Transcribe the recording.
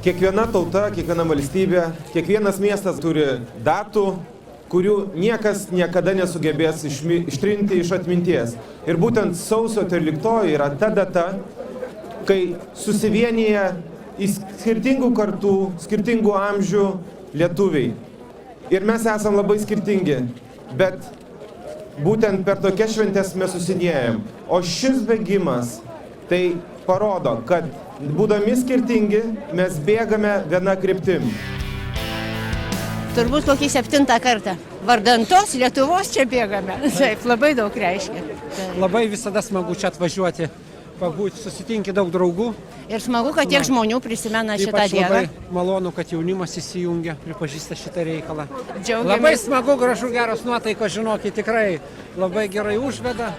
Kiekviena tauta, kiekviena valstybė, kiekvienas miestas turi datų, kurių niekas niekada nesugebės ištrinti iš atminties. Ir būtent sausio 13 yra ta data, kai susivienyje į skirtingų kartų, skirtingų amžių lietuviai. Ir mes esam labai skirtingi, bet būtent per tokias šventes mes susidėjom. O šis bėgimas tai parodo, kad būdami skirtingi, mes bėgame viena kryptim. Turbūt kokį 7 kartą. Vardan tos Lietuvos čia bėgame. Taip, labai daug reiškia. Labai visada smagu čia atvažiuoti, pabūti, susitinki daug draugų. Ir smagu, kad tiek žmonių prisimena šitą Ypač dieną. labai malonu, kad jaunimas įsijungia, pripažįsta šitą reikalą. Džiaugiamės. Labai smagu, gražu, geros nuotaikos, žinokit, tikrai labai gerai užveda.